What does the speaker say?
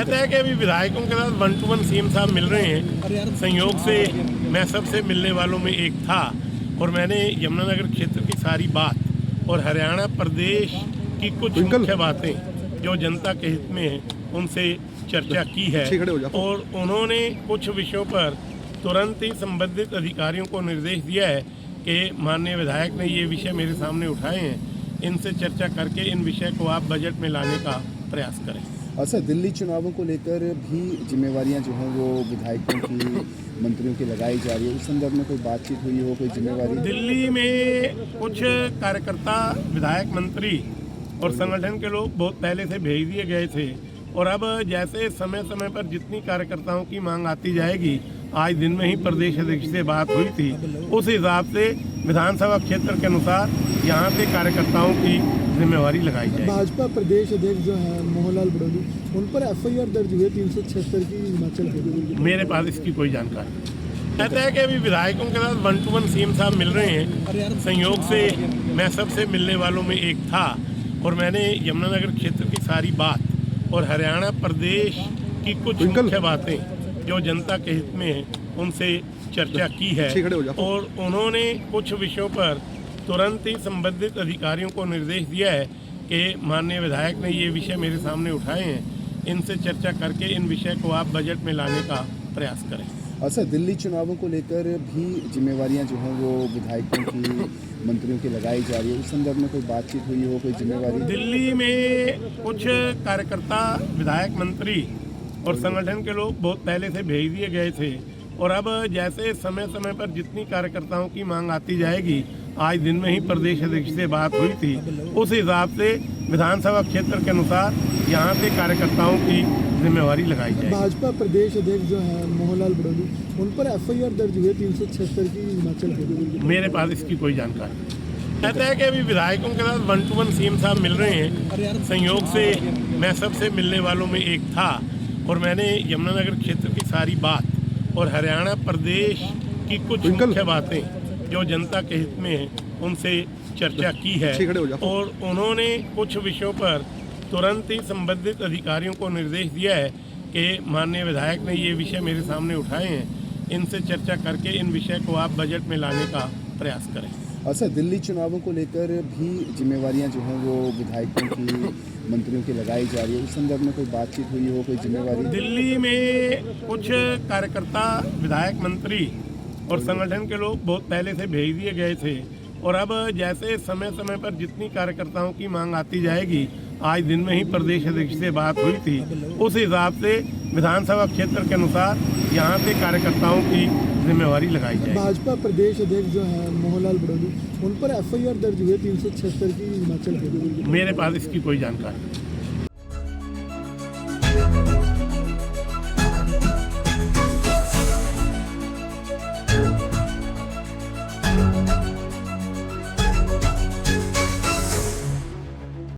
कहता है कि अभी विधायकों के साथ 1 to 1 सीएम साहब मिल रहे हैं। संयोग से मैं सबसे मिलने वालों में एक था और मैंने यमुनानगर क्षेत्र की सारी बात और हरियाणा प्रदेश की कुछ मुख्य बातें जो जनता के हित में हैं उनसे चर्चा की है और उन्होंने कुछ विषयों पर तुरंत ही संबंधित अधिकारियों को निर्देश दिया है कि माननीय विधायक ने ये विषय मेरे सामने उठाए हैं, इनसे चर्चा करके इन विषय को आप बजट में लाने का प्रयास करें। अच्छा, दिल्ली चुनावों को लेकर भी जिम्मेवारियां जो हैं वो विधायकों की, मंत्रियों की लगाई जा रही है। उस संदर्भ में कोई बातचीत हुई हो, कोई जिम्मेवारी? दिल्ली में कुछ कार्यकर्ता, विधायक, मंत्री और संगठन के लोग बहुत पहले से भेज दिए गए थे और अब जैसे समय समय पर जितनी कार्यकर्ताओं की मांग आती जाएगी, आज दिन में ही प्रदेश अध्यक्ष से बात हुई थी, उस हिसाब से विधानसभा क्षेत्र के अनुसार यहाँ से कार्यकर्ताओं की जिम्मेवारी लगाई जाएगी। भाजपा प्रदेश अध्यक्ष जो है मोहनलाल बड़ौली, उन पर FIR दर्ज हुई 376 की हिमाचल के। मेरे पास इसकी कोई जानकारी नहीं। कहता है कि अभी विधायकों के साथ 1 to 1 सीएम साहब मिल रहे हैं। संयोग से मैं सबसे मिलने वालों में एक था और मैंने यमुनानगर क्षेत्र की सारी बात और हरियाणा प्रदेश की कुछ मुख्य बातें जो जनता के हित में हैं उनसे चर्चा की है और उन्होंने कुछ विषयों पर तुरंत ही संबंधित अधिकारियों को निर्देश दिया है कि माननीय विधायक ने ये विषय मेरे सामने उठाए हैं, इनसे चर्चा करके इन विषय को आप बजट में लाने का प्रयास करें। अच्छा, दिल्ली चुनावों को लेकर भी जिम्मेवारियां जो हैं वो विधायकों की, मंत्रियों की लगाई जा रही है। उस संदर्भ में कोई बातचीत हुई हो, कोई जिम्मेवारी? दिल्ली में कुछ कार्यकर्ता, विधायक, मंत्री और संगठन के लोग बहुत पहले से भेज दिए गए थे और अब जैसे समय समय पर जितनी कार्यकर्ताओं की मांग आती जाएगी, आज दिन में ही प्रदेश अध्यक्ष से बात हुई थी, उस हिसाब से विधानसभा क्षेत्र के अनुसार यहाँ से कार्यकर्ताओं की जिम्मेवारी लगाई जाएगी। भाजपा प्रदेश अध्यक्ष जो है मोहनलाल बड़ौली, उन पर FIR दर्ज हुई 376 की हिमाचल के। मेरे पास इसकी कोई जानकारी नहीं। कहता है कि अभी विधायकों के साथ 1 to 1 सीएम साहब मिल रहे हैं। संयोग से मैं सबसे मिलने वालों में एक था और मैंने यमुनानगर क्षेत्र की सारी बात और हरियाणा प्रदेश की कुछ मुख्य बातें जो जनता के हित में हैं उनसे चर्चा की है और उन्होंने कुछ विषयों पर तुरंत ही संबंधित अधिकारियों को निर्देश दिया है कि माननीय विधायक ने ये विषय मेरे सामने उठाए हैं, इनसे चर्चा करके इन विषय को आप बजट में लाने का प्रयास करें। अच्छा, दिल्ली चुनावों को लेकर भी जिम्मेवारियां जो हैं वो विधायकों की, मंत्रियों की लगाई जा रही है। उस संदर्भ में कोई बातचीत हुई हो, कोई जिम्मेवारी? दिल्ली में कुछ कार्यकर्ता, विधायक, मंत्री और संगठन के लोग बहुत पहले से भेज दिए गए थे और अब जैसे समय समय पर जितनी कार्यकर्ताओं की मांग आती जाएगी, आज दिन में ही प्रदेश अध्यक्ष से बात हुई थी, उस हिसाब से विधानसभा क्षेत्र के अनुसार यहाँ से कार्यकर्ताओं की जिम्मेवारी लगाई जाएगी। भाजपा प्रदेश अध्यक्ष जो है मोहनलाल बड़ौली, उन पर FIR दर्ज हुई 376 की हिमाचल के। मेरे पास इसकी कोई जानकारी नहीं।